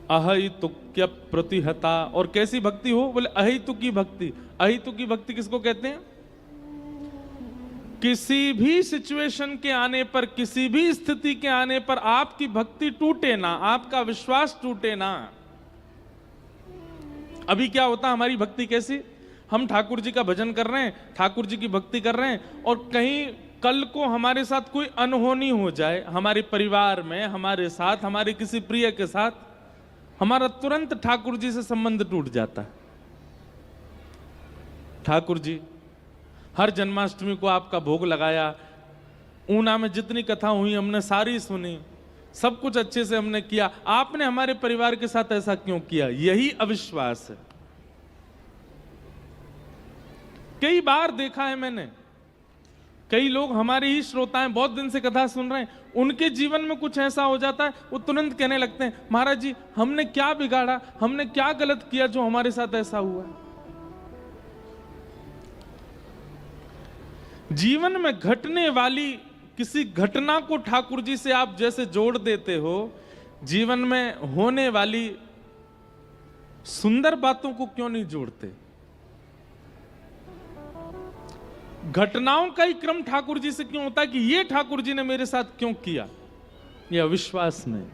अहैतुक्य प्रतिहता। और कैसी भक्ति हो? बोले अहितु की भक्ति। अहितु की भक्ति किसको कहते हैं? किसी भी सिचुएशन के आने पर, किसी भी स्थिति के आने पर आपकी भक्ति टूटे ना, आपका विश्वास टूटे ना। अभी क्या होता, हमारी भक्ति कैसी, हम ठाकुर जी का भजन कर रहे हैं, ठाकुर जी की भक्ति कर रहे हैं, और कहीं कल को हमारे साथ कोई अनहोनी हो जाए, हमारे परिवार में, हमारे साथ, हमारे किसी प्रिय के साथ, हमारा तुरंत ठाकुर जी से संबंध टूट जाता है। ठाकुर जी, हर जन्माष्टमी को आपका भोग लगाया, ऊना में जितनी कथा हुई हमने सारी सुनी, सब कुछ अच्छे से हमने किया, आपने हमारे परिवार के साथ ऐसा क्यों किया? यही अविश्वास है। कई बार देखा है मैंने, कई लोग हमारे ही श्रोता हैं, बहुत दिन से कथा सुन रहे हैं, उनके जीवन में कुछ ऐसा हो जाता है, वो तुरंत कहने लगते हैं, महाराज जी हमने क्या बिगाड़ा, हमने क्या गलत किया जो हमारे साथ ऐसा हुआ? जीवन में घटने वाली किसी घटना को ठाकुर जी से आप जैसे जोड़ देते हो, जीवन में होने वाली सुंदर बातों को क्यों नहीं जोड़ते? घटनाओं का ही क्रम ठाकुर जी से क्यों होता है कि ये ठाकुर जी ने मेरे साथ क्यों किया? ये अविश्वास नहीं।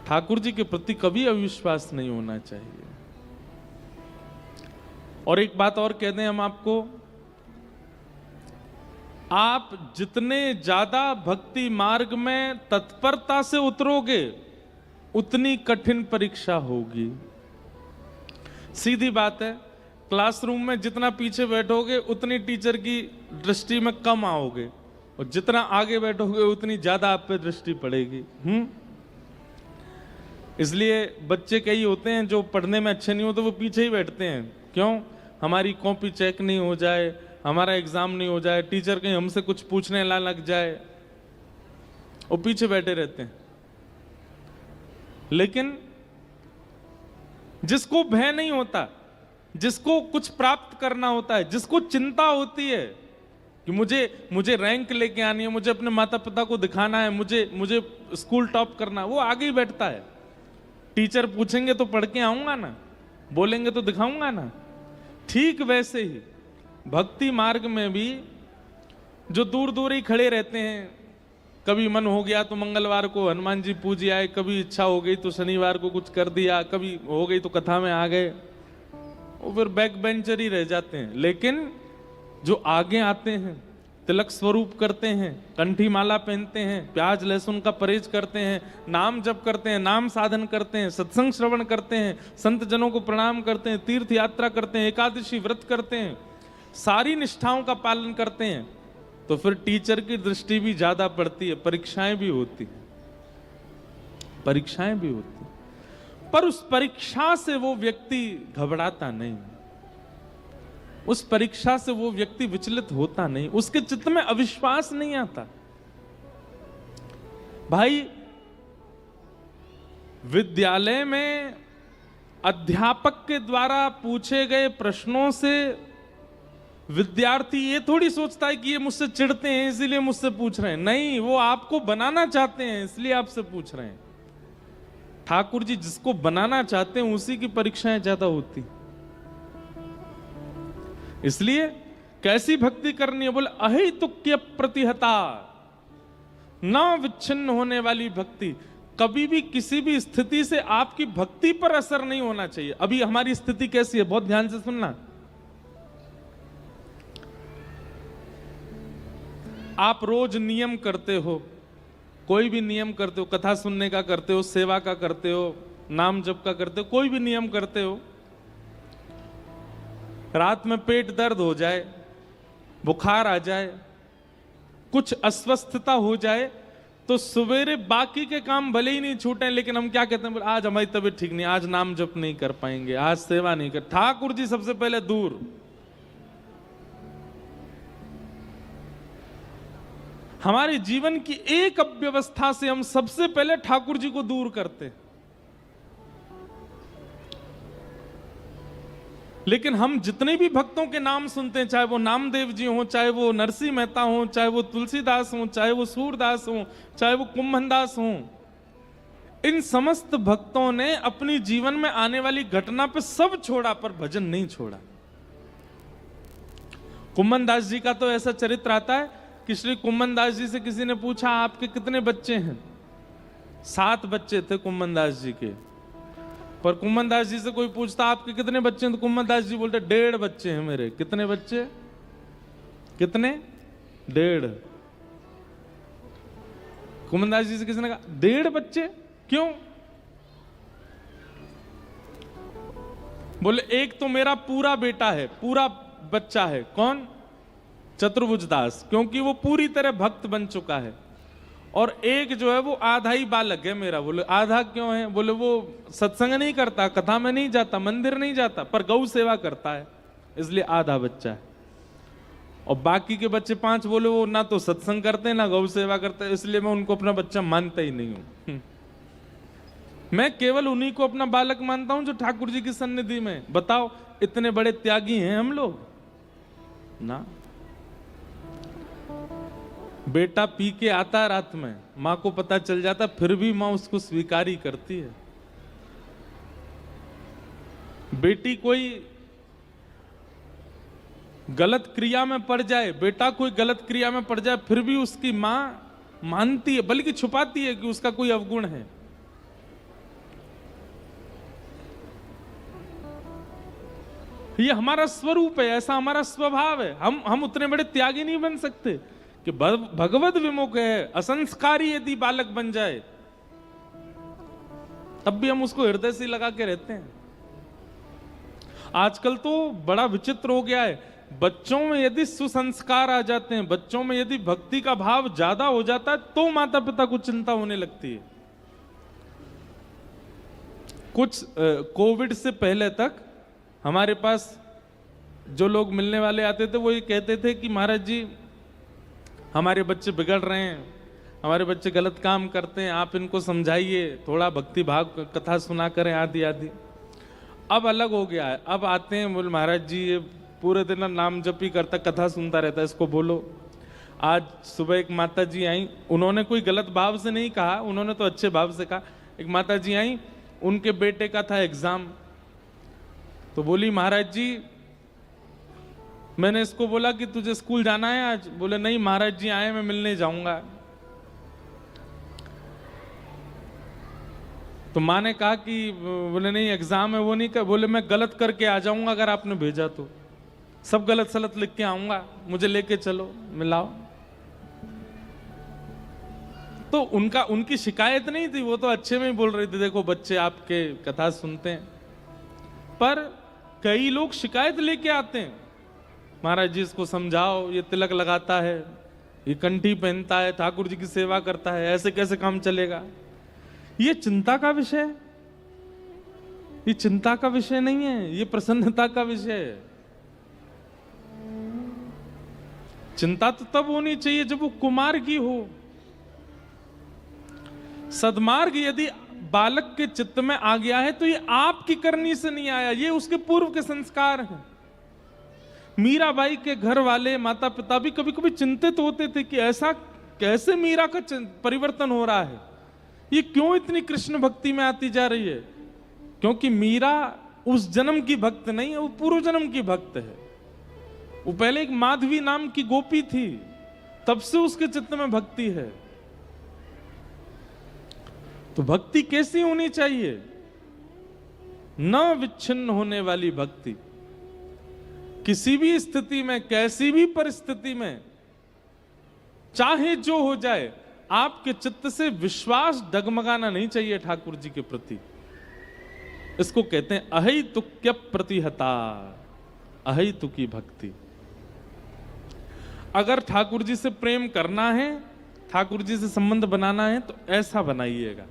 ठाकुर जी के प्रति कभी अविश्वास नहीं होना चाहिए। और एक बात और कह दें हम आपको, आप जितने ज्यादा भक्ति मार्ग में तत्परता से उतरोगे, उतनी कठिन परीक्षा होगी। सीधी बात है, क्लासरूम में जितना पीछे बैठोगे उतनी टीचर की दृष्टि में कम आओगे, और जितना आगे बैठोगे उतनी ज्यादा आप पे दृष्टि पड़ेगी। इसलिए बच्चे कई होते हैं जो पढ़ने में अच्छे नहीं होते, वो पीछे ही बैठते हैं। क्यों? हमारी कॉपी चेक नहीं हो जाए, हमारा एग्जाम नहीं हो जाए, टीचर कहीं हमसे कुछ पूछने ना लग जाए, वो पीछे बैठे रहते हैं। लेकिन जिसको भय नहीं होता, जिसको कुछ प्राप्त करना होता है, जिसको चिंता होती है कि मुझे रैंक लेके आनी है, मुझे अपने माता पिता को दिखाना है, मुझे स्कूल टॉप करना है, वो आगे ही बैठता है। टीचर पूछेंगे तो पढ़ के आऊंगा ना, बोलेंगे तो दिखाऊंगा ना। ठीक वैसे ही भक्ति मार्ग में भी जो दूर दूर ही खड़े रहते हैं, कभी मन हो गया तो मंगलवार को हनुमान जी पूज आए, कभी इच्छा हो गई तो शनिवार को कुछ कर दिया, कभी हो गई तो कथा में आ गए, वो फिर बैक बेंचर ही रह जाते हैं। लेकिन जो आगे आते हैं, तिलक स्वरूप करते हैं, कंठी माला पहनते हैं, प्याज लहसुन का परहेज करते हैं, नाम जप करते हैं, नाम साधन करते हैं, सत्संग श्रवण करते हैं, संत जनों को प्रणाम करते हैं, तीर्थ यात्रा करते हैं, एकादशी व्रत करते हैं, सारी निष्ठाओं का पालन करते हैं, तो फिर टीचर की दृष्टि भी ज्यादा पड़ती है, परीक्षाएं भी होती हैं, परीक्षाएं भी होती हैं। पर उस परीक्षा से वो व्यक्ति घबराता नहीं, उस परीक्षा से वो व्यक्ति विचलित होता नहीं, उसके चित्त में अविश्वास नहीं आता। भाई, विद्यालय में अध्यापक के द्वारा पूछे गए प्रश्नों से विद्यार्थी ये थोड़ी सोचता है कि ये मुझसे चिढ़ते हैं इसीलिए मुझसे पूछ रहे हैं। नहीं, वो आपको बनाना चाहते हैं इसलिए आपसे पूछ रहे हैं। ठाकुर जी जिसको बनाना चाहते हैं उसी की परीक्षाएं ज्यादा होती। इसलिए कैसी भक्ति करनी है? बोले अहितुक्य प्रतिहता, ना विच्छिन्न होने वाली भक्ति। कभी भी किसी भी स्थिति से आपकी भक्ति पर असर नहीं होना चाहिए। अभी हमारी स्थिति कैसी है, बहुत ध्यान से सुनना। आप रोज नियम करते हो, कोई भी नियम करते हो, कथा सुनने का करते हो, सेवा का करते हो, नाम जप का करते हो, कोई भी नियम करते हो। रात में पेट दर्द हो जाए, बुखार आ जाए, कुछ अस्वस्थता हो जाए, तो सवेरे बाकी के काम भले ही नहीं छूटे, लेकिन हम क्या कहते हैं, आज हमारी तबीयत ठीक नहीं, आज नाम जप नहीं कर पाएंगे, आज सेवा नहीं कर। ठाकुर जी सबसे पहले दूर। हमारे जीवन की एक अव्यवस्था से हम सबसे पहले ठाकुर जी को दूर करते। लेकिन हम जितने भी भक्तों के नाम सुनते हैं, चाहे वो नामदेव जी हो, चाहे वो नरसिंह मेहता हो, चाहे वो तुलसीदास हो, चाहे वो सूरदास हो, चाहे वो कुंभनदास हो, इन समस्त भक्तों ने अपनी जीवन में आने वाली घटना पे सब छोड़ा, पर भजन नहीं छोड़ा। कुम्मन दास जी का तो ऐसा चरित्र आता है कि श्री कुम्मन दास जी से किसी ने पूछा, आपके कितने बच्चे हैं? 7 बच्चे थे कुम्मन दास जी के। पर कुम्मन दास जी से कोई पूछता, आपके कितने बच्चे हैं? तो कुम्मन दास जी बोलते, 1.5 बच्चे हैं मेरे। कितने बच्चे? कितने? 1.5। कुम्मन दास जी से किसी ने कहा, 1.5 बच्चे? क्यों? बोले, एक तो मेरा पूरा बेटा है, पूरा बच्चा है। कौन? चतुर्भुज दास, क्योंकि वो पूरी तरह भक्त बन चुका है। और एक जो है वो आधा ही बालक है मेरा। बोले, आधा क्यों है? बोले, वो सत्संग नहीं करता, कथा में नहीं जाता, मंदिर नहीं जाता, पर गौ सेवा करता है, इसलिए आधा बच्चा है। और बाकी के बच्चे 5, बोले वो ना तो सत्संग करते ना गौ सेवा करते, इसलिए मैं उनको अपना बच्चा मानता ही नहीं हूं। मैं केवल उन्हीं को अपना बालक मानता हूं जो ठाकुर जी की सन्निधि में। बताओ, इतने बड़े त्यागी हैं हम लोग ना। बेटा पी के आता है रात में, मां को पता चल जाता, फिर भी मां उसको स्वीकार ही करती है। बेटी कोई गलत क्रिया में पड़ जाए, बेटा कोई गलत क्रिया में पड़ जाए, फिर भी उसकी मां मानती है, बल्कि छुपाती है कि उसका कोई अवगुण है। ये हमारा स्वरूप है, ऐसा हमारा स्वभाव है। हम उतने बड़े त्यागी नहीं बन सकते कि भगवत विमुख है, असंस्कारी यदि बालक बन जाए तब भी हम उसको हृदय से लगा के रहते हैं। आजकल तो बड़ा विचित्र हो गया है, बच्चों में यदि सुसंस्कार आ जाते हैं, बच्चों में यदि भक्ति का भाव ज्यादा हो जाता है, तो माता पिता को चिंता होने लगती है। कुछ कोविड से पहले तक हमारे पास जो लोग मिलने वाले आते थे, वो ये कहते थे कि महाराज जी, हमारे बच्चे बिगड़ रहे हैं, हमारे बच्चे गलत काम करते हैं, आप इनको समझाइए, थोड़ा भक्ति भाव कथा सुना करें, आदि आदि। अब अलग हो गया है, अब आते हैं, बोले महाराज जी ये पूरे दिन नाम जप ही करता, कथा सुनता रहता है, इसको बोलो। आज सुबह एक माता जी आई, उन्होंने कोई गलत भाव से नहीं कहा, उन्होंने तो अच्छे भाव से कहा। एक माता जी आई, उनके बेटे का था एग्जाम, तो बोली महाराज जी, मैंने इसको बोला कि तुझे स्कूल जाना है आज? बोले नहीं महाराज जी आए, मैं मिलने जाऊंगा। तो माँ ने कहा कि बोले नहीं एग्जाम है, वो नहीं कर। बोले मैं गलत करके आ जाऊंगा अगर आपने भेजा तो, सब गलत सलत लिख के आऊंगा, मुझे लेके चलो, मिलाओ। तो उनकी शिकायत नहीं थी, वो तो अच्छे में ही बोल रही थी, देखो बच्चे आपके कथा सुनते हैं। पर कई लोग शिकायत लेके आते हैं, महाराज जी इसको समझाओ, ये तिलक लगाता है, ये कंठी पहनता है, ठाकुर जी की सेवा करता है, ऐसे कैसे काम चलेगा? ये चिंता का विषय है, ये चिंता का विषय नहीं है, ये प्रसन्नता का विषय है। चिंता तो तब होनी चाहिए जब वो कुमार्गी हो। सद्मार्ग यदि बालक के चित्त में आ गया है तो ये आपकी करनी से नहीं आया, ये उसके पूर्व के संस्कार हैं। मीराबाई के घर वाले माता पिता भी कभी कभी चिंतित होते थे कि ऐसा कैसे मीरा का परिवर्तन हो रहा है, ये क्यों इतनी कृष्ण भक्ति में आती जा रही है? क्योंकि मीरा उस जन्म की भक्त नहीं है, वो पूर्व जन्म की भक्त है। वो पहले एक माधवी नाम की गोपी थी, तब से उसके चित्त में भक्ति है। तो भक्ति कैसी होनी चाहिए? न विच्छिन्न होने वाली भक्ति। किसी भी स्थिति में, कैसी भी परिस्थिति में, चाहे जो हो जाए, आपके चित्त से विश्वास डगमगाना नहीं चाहिए ठाकुर जी के प्रति। इसको कहते हैं अहैतुक्य प्रतिहता, अहैतुकी भक्ति। अगर ठाकुर जी से प्रेम करना है, ठाकुर जी से संबंध बनाना है, तो ऐसा बनाइएगा,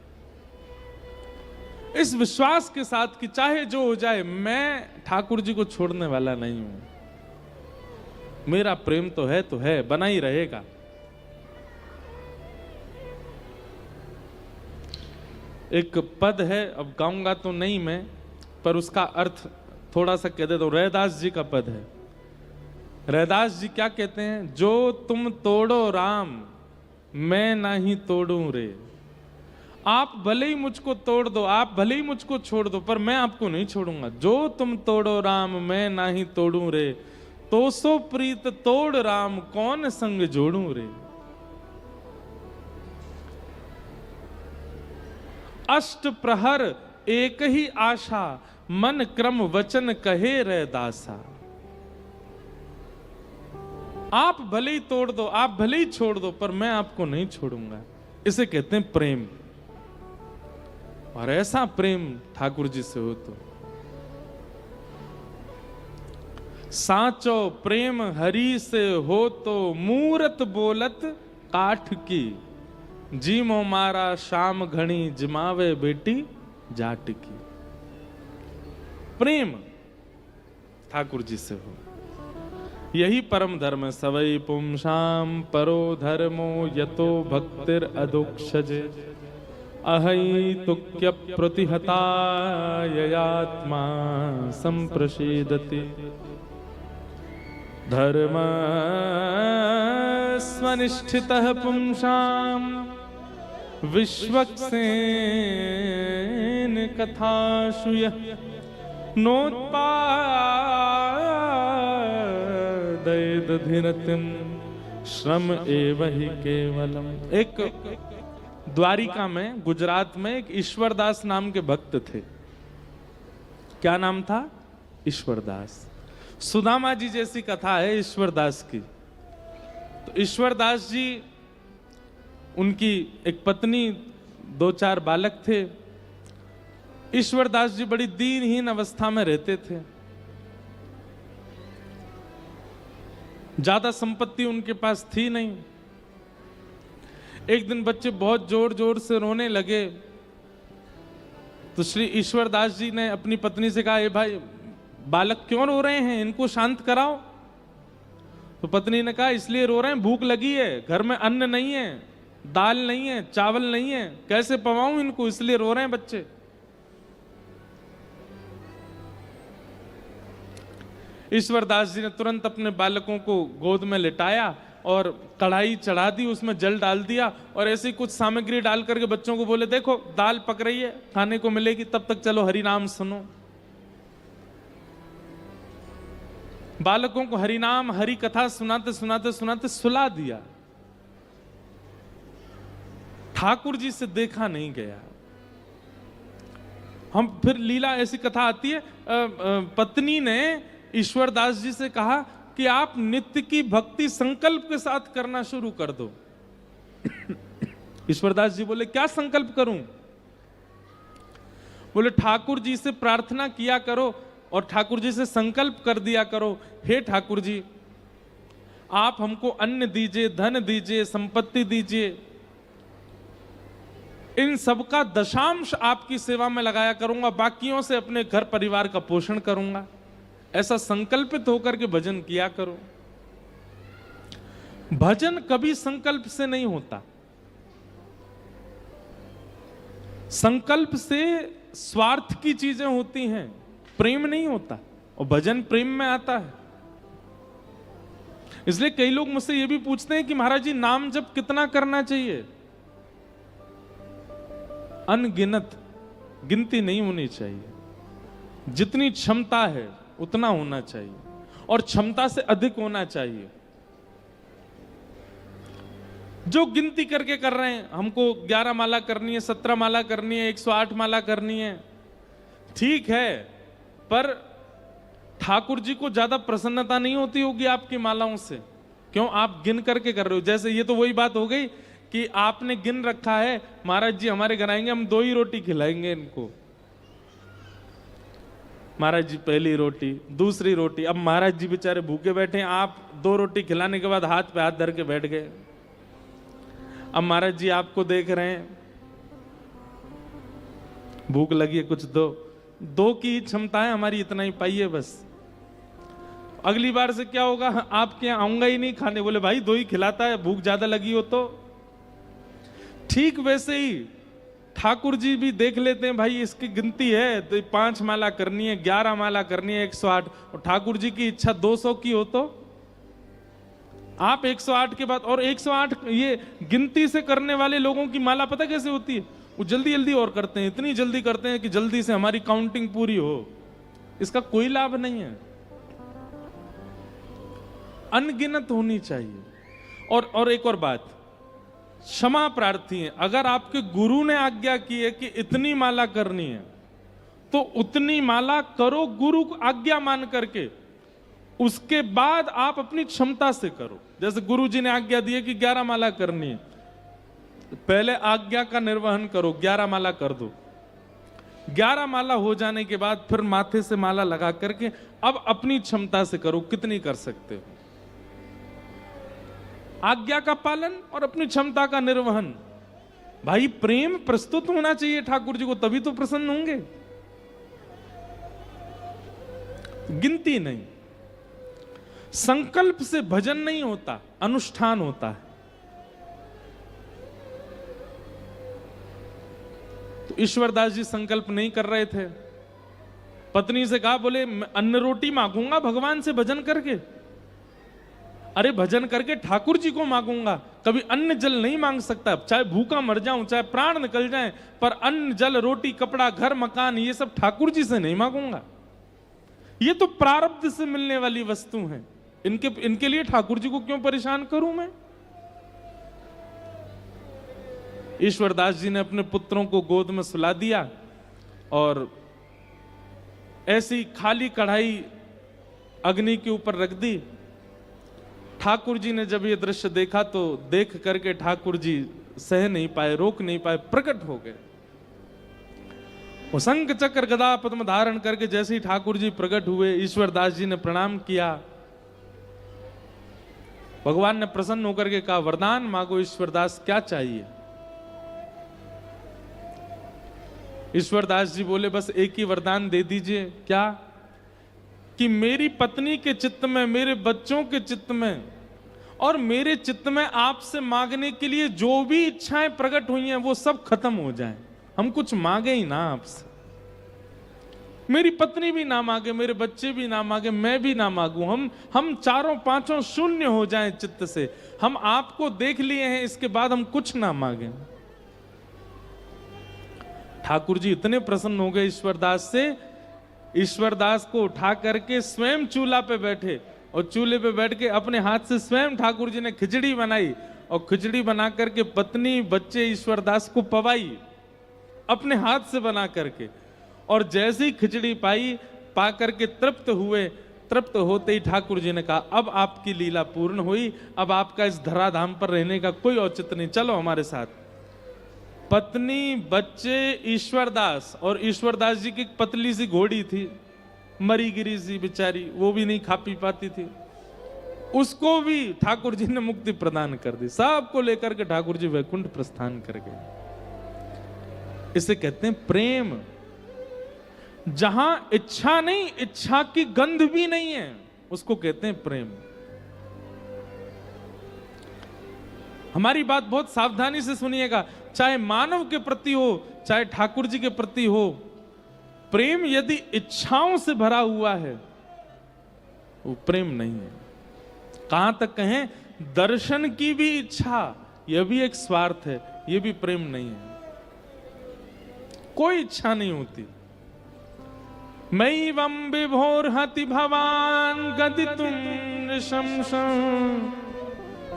इस विश्वास के साथ कि चाहे जो हो जाए, मैं ठाकुर जी को छोड़ने वाला नहीं हूं, मेरा प्रेम तो है, बना ही रहेगा। एक पद है, अब गाऊंगा तो नहीं मैं, पर उसका अर्थ थोड़ा सा कह देता हूं। रैदास जी का पद है। रैदास जी क्या कहते हैं? जो तुम तोड़ो राम, मैं नहीं तोड़ूं रे, आप भले ही मुझको तोड़ दो, आप भले ही मुझको छोड़ दो, पर मैं आपको नहीं छोड़ूंगा। जो तुम तोड़ो राम मैं नाही तोड़ू रे, तो सो प्रीत तोड़ राम कौन संग जोड़ू रे। अष्ट प्रहर एक ही आशा, मन क्रम वचन कहे रे दासा। आप भले ही तोड़ दो, आप भले ही छोड़ दो, पर मैं आपको नहीं छोड़ूंगा। इसे कहते हैं प्रेम। और ऐसा प्रेम ठाकुर जी से हो तो साचो प्रेम हरि से हो तो मूरत बोलत काठ की, जीमो मारा शाम घनी जमावे बेटी जाट की। प्रेम ठाकुर जी से हो, यही परम धर्म। सवै पुंसाम परो धर्मो यतो भक्तिर अदोक्षजे, अहैतुक्य प्रतिहता ययात्मा संप्रसीदति। धर्म स्वनिष्ठितः पुंसाम विश्वक्सेन कथाशुयः, नोत्पादयदधिरतिं श्रम एव हि केवलम। एक द्वारिका में, गुजरात में एक ईश्वरदास नाम के भक्त थे। क्या नाम था? ईश्वरदास। सुदामा जी जैसी कथा है ईश्वरदास की। तो ईश्वरदास जी, उनकी एक पत्नी, 2-4 बालक थे। ईश्वरदास जी बड़ी दीनहीन अवस्था में रहते थे। ज्यादा संपत्ति उनके पास थी नहीं। एक दिन बच्चे बहुत जोर जोर से रोने लगे, तो श्री ईश्वरदास जी ने अपनी पत्नी से कहा, ए भाई बालक क्यों रो रहे हैं, इनको शांत कराओ। तो पत्नी ने कहा, इसलिए रो रहे हैं, भूख लगी है, घर में अन्न नहीं है, दाल नहीं है, चावल नहीं है, कैसे पवाऊं इनको, इसलिए रो रहे हैं बच्चे। ईश्वरदास जी ने तुरंत अपने बालकों को गोद में लिटाया और कढ़ाई चढ़ा दी, उसमें जल डाल दिया और ऐसी कुछ सामग्री डाल करके बच्चों को बोले, देखो दाल पक रही है, खाने को मिलेगी, तब तक चलो हरि नाम सुनो। बालकों को हरि नाम हरि कथा सुनाते सुनाते सुनाते सुला दिया। ठाकुर जी से देखा नहीं गया। हम फिर लीला, ऐसी कथा आती है, पत्नी ने ईश्वरदास जी से कहा कि आप नित्य की भक्ति संकल्प के साथ करना शुरू कर दो। ईश्वरदास जी बोले, क्या संकल्प करूं? बोले, ठाकुर जी से प्रार्थना किया करो और ठाकुर जी से संकल्प कर दिया करो, हे ठाकुर जी आप हमको अन्न दीजिए, धन दीजिए, संपत्ति दीजिए, इन सबका दशांश आपकी सेवा में लगाया करूंगा, बाकियों से अपने घर परिवार का पोषण करूंगा। ऐसा संकल्पित होकर के भजन किया करो। भजन कभी संकल्प से नहीं होता। संकल्प से स्वार्थ की चीजें होती हैं, प्रेम नहीं होता। और भजन प्रेम में आता है। इसलिए कई लोग मुझसे ये भी पूछते हैं कि महाराज जी नाम जप कितना करना चाहिए? अनगिनत, गिनती नहीं होनी चाहिए। जितनी क्षमता है उतना होना चाहिए और क्षमता से अधिक होना चाहिए। जो गिनती करके कर रहे हैं, हमको 11 माला करनी है, 17 माला करनी है, 108 माला करनी है, ठीक है, पर ठाकुर जी को ज्यादा प्रसन्नता नहीं होती होगी आपकी मालाओं से। क्यों? आप गिन करके कर रहे हो। जैसे ये तो वही बात हो गई कि आपने गिन रखा है, महाराज जी हमारे घर आएंगे, हम 2 ही रोटी खिलाएंगे इनको। महाराज जी पहली रोटी, दूसरी रोटी। अब महाराज जी बेचारे भूखे बैठे हैं, आप 2 रोटी खिलाने के बाद हाथ पे हाथ धर के बैठ गए। अब महाराज जी आपको देख रहे हैं, भूख लगी है, कुछ दो की क्षमता है हमारी, इतना ही पाइए बस। अगली बार से क्या होगा, आपके यहाँ आऊंगा ही नहीं खाने। बोले भाई 2 ही खिलाता है, भूख ज्यादा लगी हो तो। ठीक वैसे ही ठाकुर जी भी देख लेते हैं, भाई इसकी गिनती है तो 5 माला करनी है, 11 माला करनी है, 108। और ठाकुर जी की इच्छा 200 की हो तो आप 108 के बाद, और 108 ये गिनती से करने वाले लोगों की माला पता कैसे होती है? वो जल्दी जल्दी और करते हैं, इतनी जल्दी करते हैं कि जल्दी से हमारी काउंटिंग पूरी हो। इसका कोई लाभ नहीं है। अनगिनत होनी चाहिए। और एक और बात, क्षमा प्रार्थी है। अगर आपके गुरु ने आज्ञा की है कि इतनी माला करनी है तो उतनी माला करो, गुरु को आज्ञा मान करके। उसके बाद आप अपनी क्षमता से करो। जैसे गुरु जी ने आज्ञा दी है कि 11 माला करनी है, पहले आज्ञा का निर्वहन करो, 11 माला कर दो। 11 माला हो जाने के बाद फिर माथे से माला लगा करके अब अपनी क्षमता से करो, कितनी कर सकते हो। आज्ञा का पालन और अपनी क्षमता का निर्वहन। भाई प्रेम प्रस्तुत होना चाहिए ठाकुर जी को, तभी तो प्रसन्न होंगे, गिनती नहीं। संकल्प से भजन नहीं होता, अनुष्ठान होता है। तो ईश्वरदास जी संकल्प नहीं कर रहे थे। पत्नी से कहा, बोले अन्न रोटी मांगूंगा भगवान से भजन करके। अरे भजन करके ठाकुर जी को मांगूंगा, कभी अन्न जल नहीं मांग सकता। चाहे भूखा मर जाऊं, चाहे प्राण निकल जाएं, पर अन्न जल रोटी कपड़ा घर मकान ये सब ठाकुर जी से नहीं मांगूंगा। ये तो प्रारब्ध से मिलने वाली वस्तु हैं, इनके लिए ठाकुर जी को क्यों परेशान करूं मैं। ईश्वरदास जी ने अपने पुत्रों को गोद में सुला दिया और ऐसी खाली कढ़ाई अग्नि के ऊपर रख दी। ठाकुर जी ने जब ये दृश्य देखा तो देख करके ठाकुर जी सह नहीं पाए, रोक नहीं पाए, प्रकट हो गए। वो शंख चक्र गदा पद्म धारण करके जैसे ही ठाकुर जी प्रकट हुए, ईश्वरदास जी ने प्रणाम किया। भगवान ने प्रसन्न होकर के कहा, वरदान मांगो ईश्वरदास, क्या चाहिए। ईश्वरदास जी बोले, बस एक ही वरदान दे दीजिए। क्या? कि मेरी पत्नी के चित्त में, मेरे बच्चों के चित्त में और मेरे चित्त में आपसे मांगने के लिए जो भी इच्छाएं प्रकट हुई हैं वो सब खत्म हो जाएं। हम कुछ मांगे ही ना आपसे। मेरी पत्नी भी ना मांगे, मेरे बच्चे भी ना मांगे, मैं भी ना मांगू। हम चारों पांचों शून्य हो जाएं चित्त से। हम आपको देख लिए हैं, इसके बाद हम कुछ ना मांगे। ठाकुर जी इतने प्रसन्न हो गए ईश्वरदास से, ईश्वरदास को उठा करके स्वयं चूल्हा पे बैठे और चूल्हे पे बैठ के अपने हाथ से स्वयं ठाकुर जी ने खिचड़ी बनाई और खिचड़ी बना करके पत्नी बच्चे ईश्वरदास को पवाई अपने हाथ से बना करके। और जैसे ही खिचड़ी पा करके तृप्त हुए, तृप्त होते ही ठाकुर जी ने कहा, अब आपकी लीला पूर्ण हुई, अब आपका इस धराधाम पर रहने का कोई औचित्य नहीं, चलो हमारे साथ। पत्नी बच्चे ईश्वरदास, और ईश्वरदास जी की पतली सी घोड़ी थी, मरी गिरी सी बेचारी, वो भी नहीं खा पी पाती थी, उसको भी ठाकुर जी ने मुक्ति प्रदान कर दी। सबको लेकर के ठाकुर जी वैकुंठ प्रस्थान कर गए। इसे कहते हैं प्रेम। जहां इच्छा नहीं, इच्छा की गंध भी नहीं है, उसको कहते हैं प्रेम। हमारी बात बहुत सावधानी से सुनिएगा, चाहे मानव के प्रति हो चाहे ठाकुर जी के प्रति हो, प्रेम यदि इच्छाओं से भरा हुआ है वो प्रेम नहीं है। कहां तक कहें, दर्शन की भी इच्छा, यह भी एक स्वार्थ है, यह भी प्रेम नहीं है। कोई इच्छा नहीं होती। मैवं विभोर्हति भवान गदितुं नृशंसं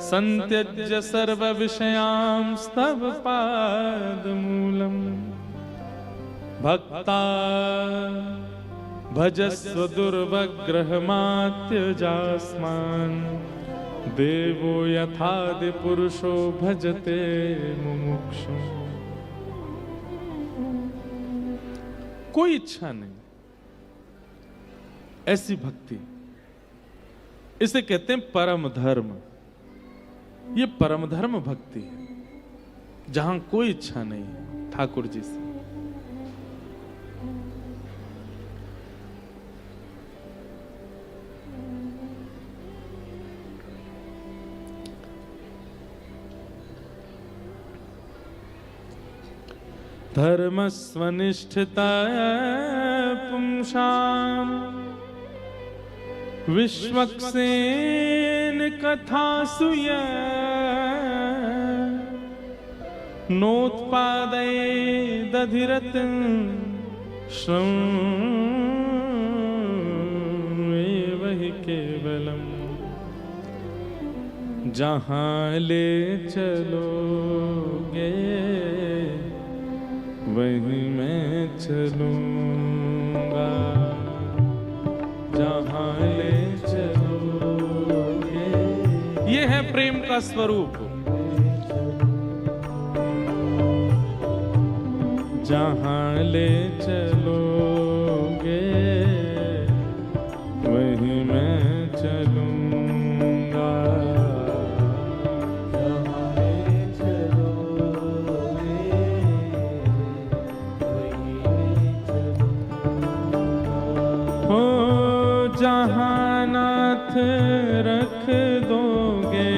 संत्यज्य सर्व विषयांस्तव पादमूलम् भक्ता भजस्व दुर्वग्रहमात्यजास्मान् देवो यथादि पुरुषो भजते मुमुक्षु। कोई इच्छा नहीं, ऐसी भक्ति, इसे कहते हैं परम धर्म। ये परम धर्म भक्ति है, जहां कोई इच्छा नहीं है ठाकुर जी से। धर्मस्वनिष्ठिता पुंसाम् विश्वक्सेन कथासु नोत्पादये दधिरत श्रमेव हि केवलम्। जहाँ ले चलोगे वहीं मैं चलूँगा। जहाँ ले चलोगे, ये है प्रेम का स्वरूप। जहाँ ले चलोगे वहीं मैं चलूँगा। जहाँ ले चलोगे वहीं मैं चलूँगा। हो जहाँ नाथ रख दोगे,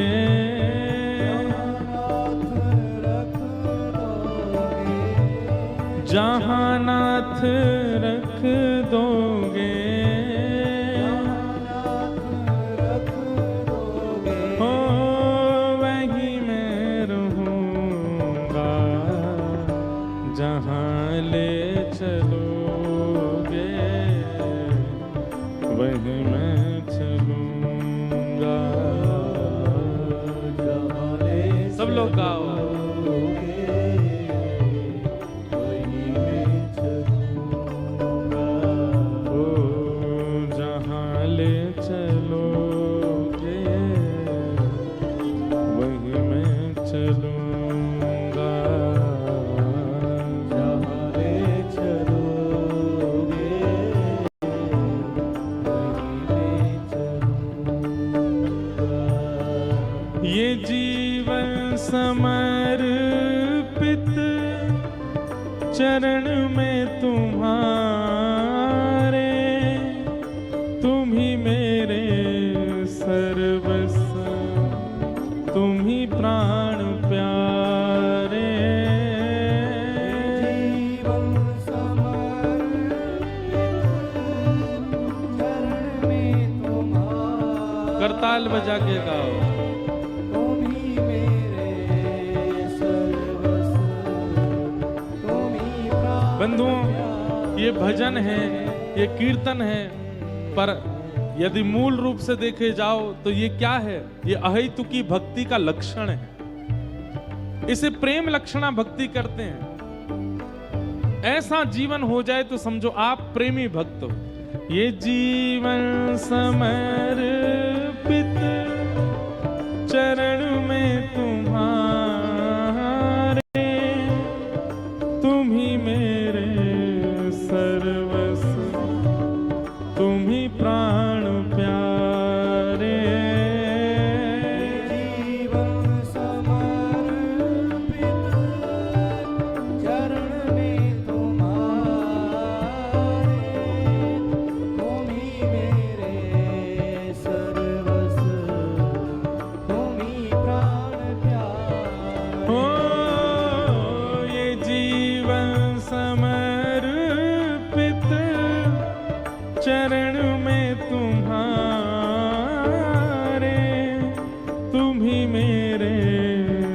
जहाँ नाथ रख दोगे, हो वहीं मैं रहूँगा। जहाँ ले चलोगे वहीं मैं चलूँगा। सब लोग गाओ। ये जीवन समर्पित चरण में तुम्हारे, तुम ही मेरे सर्वस्व, तुम ही प्राण प्यारे। जीवन समर्पित चरण में तुम्हारे, करताल बजा के गाओ। बंधुओं, ये भजन है, ये कीर्तन है, पर यदि मूल रूप से देखे जाओ तो ये क्या है? ये अहेतुकी भक्ति का लक्षण है। इसे प्रेम लक्षणा भक्ति करते हैं। ऐसा जीवन हो जाए तो समझो आप प्रेमी भक्त हो। ये जीवन समर्पित चरण में तुम्हारे, तुम ही मेरे सर्वस्व, तुम ही प्राण प्यारे। जीवन समर्पित चरण में तुम्हारे, तुम ही मेरे सर्वस्व, तुम ही प्राण प्यारे। हो ये जीवन समर्पित चरण में तुम्हारे, तुम ही मेरे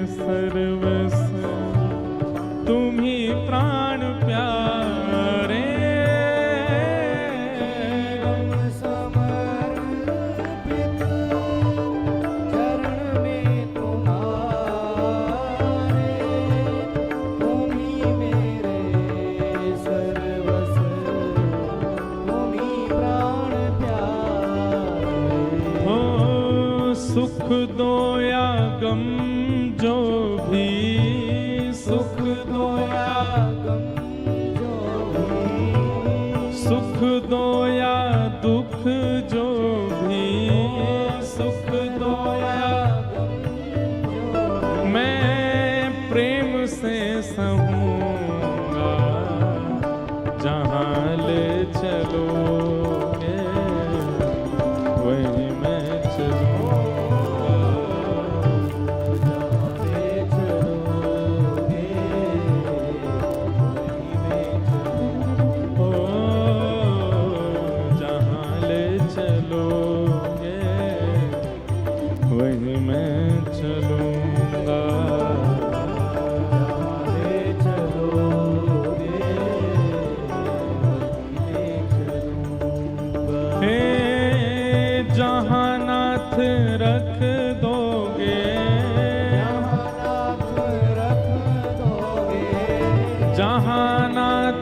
सर्वस्व, तुम ही प्राण प्यारे। जीवन समर्पित चरण में तुम्हारे, तुम ही मेरे सर्वस्व, तुम ही प्राण प्यारे। हो सुख दो या गम जो भी, सुख दो या गम जो भी, सुख दो या दुख जो भी, सुख दो या गम जो मैं प्रेम से सहूँगा। जहाँ ले चलोगे वहीं मैं चलूँगा। ले चलोगे वहीं मैं चलूँगा। ओ जहाँ ले चलोगे वहीं मैं चलूँगा।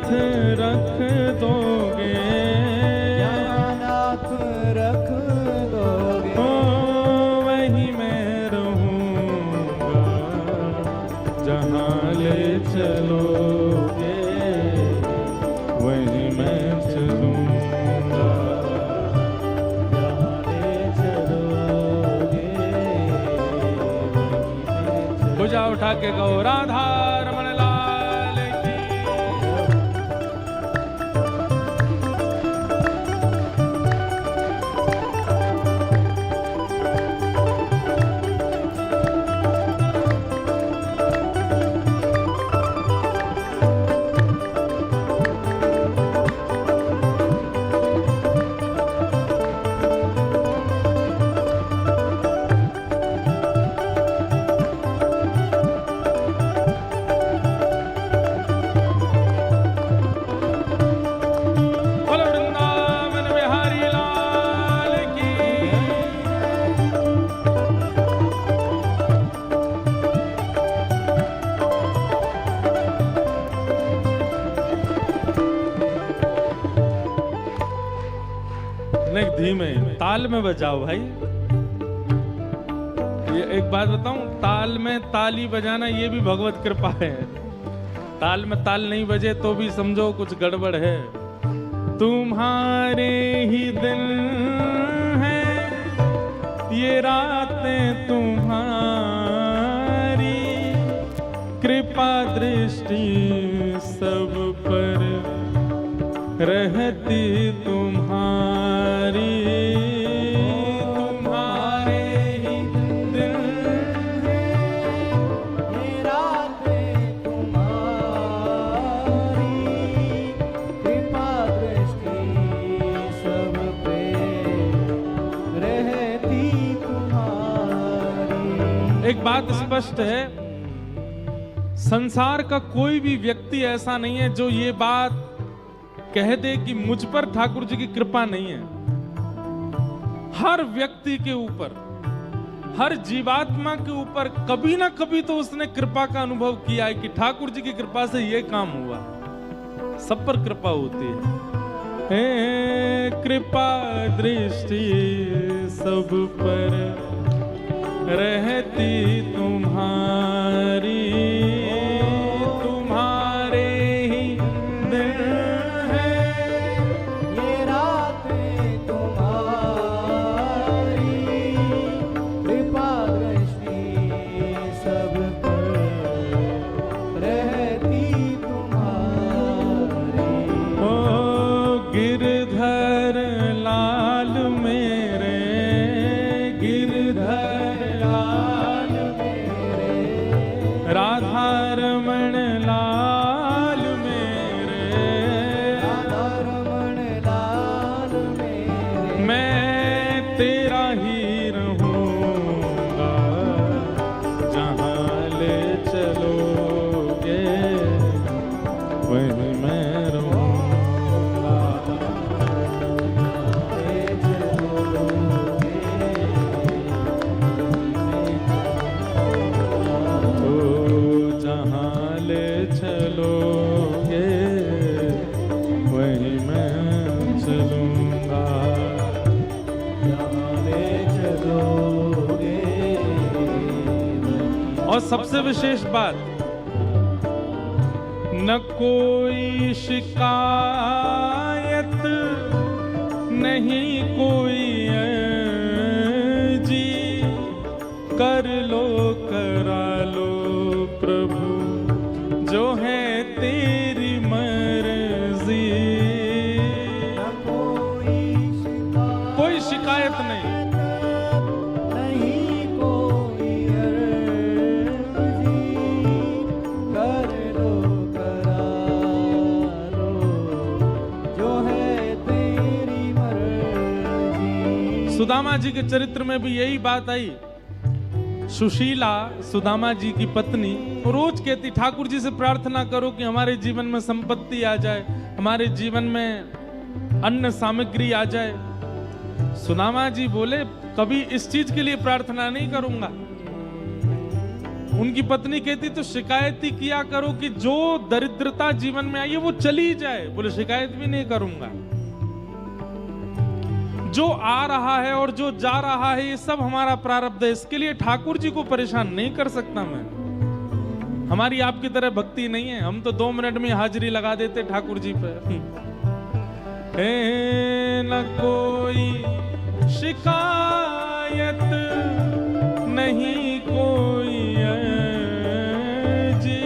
नाथ रख दोगे, जहाँ नाथ रख दोगे, ओ वहीं मैं रहूँगा, जहाँ ले चलोगे वहीं मैं चलूँगा। जहाँ ले चलोगे, भुजा उठा के कहो राधा रमण लाल की। बोलो वृंदावन बिहारी लाल की। नहीं धीमे ताल में बजाओ भाई। ये एक बात बताऊं, ताल में ताली बजाना ये भी भगवत कृपा है। ताल में ताल नहीं बजे तो भी समझो कुछ गड़बड़ है। तुम्हारे ही दिन हैं, ये रातें तुम्हारी, कृपा दृष्टि सब पर रहती तुम्हारी। तुम्हारे ही दिन ये रातें तुम्हारी, कृपा दृष्टि सब पे रहती तुम्हारी। एक बात स्पष्ट है, संसार का कोई भी व्यक्ति ऐसा नहीं है जो ये बात कह दे कि मुझ पर ठाकुर जी की कृपा नहीं है। हर व्यक्ति के ऊपर, हर जीवात्मा के ऊपर कभी ना कभी तो उसने कृपा का अनुभव किया है कि ठाकुर जी की कृपा से ये काम हुआ। सब पर कृपा होती है। हे कृपा दृष्टि सब पर रहती तुम्हारी। तुम्हारे ही दिन हैं, ये रातें तुम्हारी, कृपा दृष्टि सब पर रहती तुम्हारी। ओ गिरधर लाल मेरे, गिरधर लाल मेरे, राधा रमण लाल मेरे, राधा रमण लाल मेरे, मैं तेरा ही रहूंगा, जहाँ ले चलोगे वहीं मैं रहूंगा। ले चलोगे, ओ जहाँ ले चलोगे वहीं मैं चलूंगा। जहाँ ले चलोगे। और सबसे विशेष बात, न कोई शिकायत नहीं कोई अर्जी, कर लो करा लो प्रभु जो है तेरी मर्जी। कोई शिकायत नहीं, नहीं कोई अर्जी, कर लो करा लो जो है तेरी मर्जी। सुदामा जी के चरित्र में भी यही बात आई। सुशीला सुदामा जी की पत्नी रोज कहती ठाकुर जी से प्रार्थना करो कि हमारे जीवन में संपत्ति आ जाए, हमारे जीवन में अन्न सामग्री आ जाए। सुदामा जी बोले कभी इस चीज के लिए प्रार्थना नहीं करूंगा। उनकी पत्नी कहती तो शिकायत ही किया करो कि जो दरिद्रता जीवन में आई है वो चली जाए। बोले शिकायत भी नहीं करूंगा, जो आ रहा है और जो जा रहा है ये सब हमारा प्रारब्ध है, इसके लिए ठाकुर जी को परेशान नहीं कर सकता मैं। हमारी आपकी तरह भक्ति नहीं है, हम तो 2 मिनट में हाजिरी लगा देते ठाकुर जी पे। न कोई शिकायत नहीं कोई जी,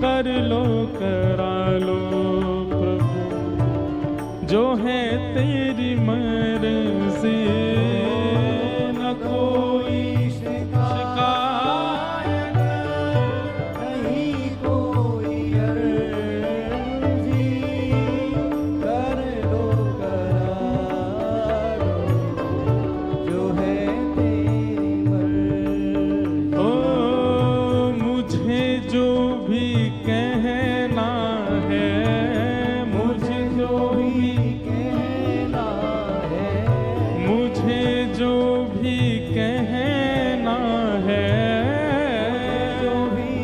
कर लो करा लो प्रभु जो है तेरी मर्जी। न कोई शिकायत नहीं कोई अर्जी, कर लो करा लो जो है तेरी मर्जी। ओ मुझे जो भी कहना है, मुझे जो भी कहना है, मुझे जो भी कहना है, जो भी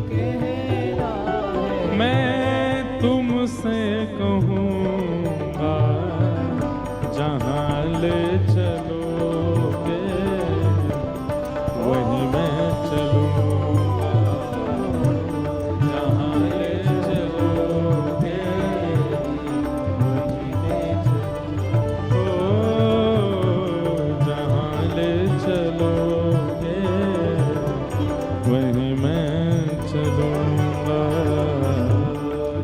कहना है, मैं तुमसे कहूँगा जहाँ ले चलोगे वहीं मैं चलूँगा। जहाँ ले चलोगे वहीं मैं चलूँगा। ओ जहाँ ले चलोगे वहीं मैं चलूँगा।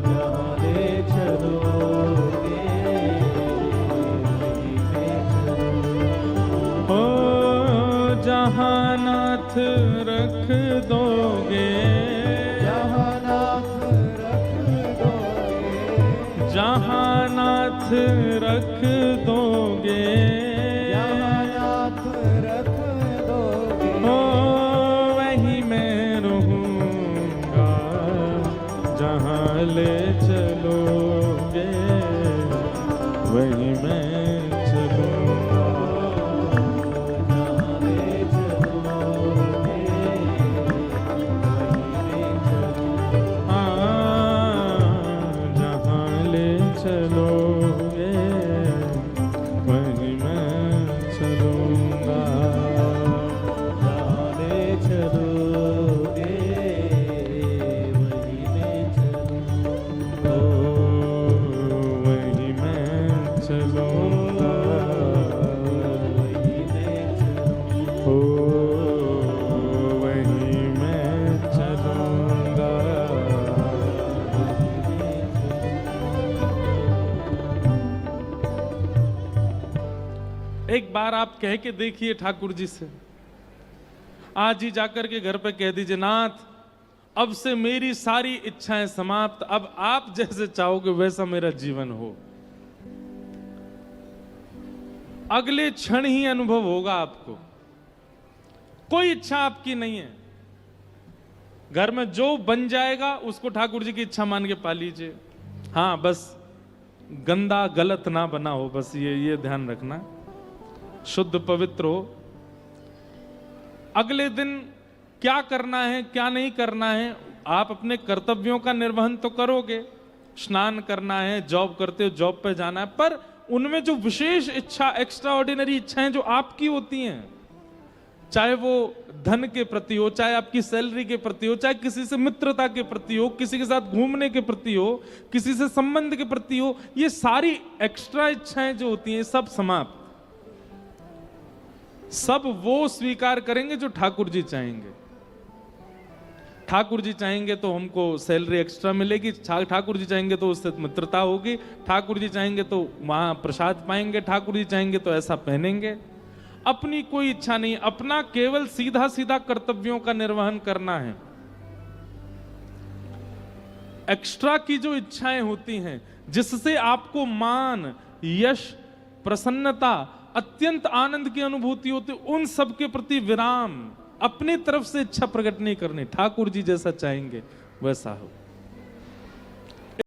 जहाँ ले चलोगे वहीं मैं चलूँगा। ओ जहाँ नाथ रख दोगे, जहाँ नाथ रख दोगे, जहाँ नाथ रख दोगे, जहाँ नाथ रख दोगे, ओ वहीं मैं रहूँगा। जहाँ ले चलोगे वहीं मैं चलूँगा। जहाँ ले चलोगे वहीं मैं चलूँगा। जहाँ ले चलोगे वहीं मैं चलूँगा। जहाँ ले चलोगे वहीं मैं चलूँगा। ओ वहीं मैं चलूँगा। वहीं मैं चलूँगा। ओ वहीं मैं चलूँगा। एक बार आप कह के देखिए ठाकुर जी से, आज ही जाकर के घर पे कह दीजिए, नाथ अब से मेरी सारी इच्छाएं समाप्त, अब आप जैसे चाहोगे वैसा मेरा जीवन हो। अगले क्षण ही अनुभव होगा आपको, कोई इच्छा आपकी नहीं है। घर में जो बन जाएगा उसको ठाकुर जी की इच्छा मान के पा लीजिए। हाँ बस गंदा गलत ना बना हो, बस ये ध्यान रखना, शुद्ध पवित्र हो। अगले दिन क्या करना है क्या नहीं करना है, आप अपने कर्तव्यों का निर्वहन तो करोगे, स्नान करना है, जॉब करते हो जॉब पे जाना है, पर उनमें जो विशेष इच्छा, एक्स्ट्रा ऑर्डिनरी इच्छाएं जो आपकी होती हैं, चाहे वो धन के प्रति हो, चाहे आपकी सैलरी के प्रति हो, चाहे किसी से मित्रता के प्रति हो, किसी के साथ घूमने के प्रति हो, किसी से संबंध के प्रति हो, ये सारी एक्स्ट्रा इच्छाएं जो होती हैं सब समाप्त। सब वो स्वीकार करेंगे जो ठाकुर जी चाहेंगे। ठाकुर जी चाहेंगे तो हमको सैलरी एक्स्ट्रा मिलेगी, ठाकुर जी चाहेंगे तो उससे मित्रता होगी, ठाकुर जी चाहेंगे तो वहां प्रसाद पाएंगे, ठाकुर जी चाहेंगे तो ऐसा पहनेंगे। अपनी कोई इच्छा नहीं, अपना केवल सीधा सीधा कर्तव्यों का निर्वहन करना है। एक्स्ट्रा की जो इच्छाएं होती हैं जिससे आपको मान, यश, प्रसन्नता, अत्यंत आनंद की अनुभूति होती, उन सब के प्रति विराम, अपनी तरफ से इच्छा प्रकट नहीं करनी, ठाकुर जी जैसा चाहेंगे वैसा हो।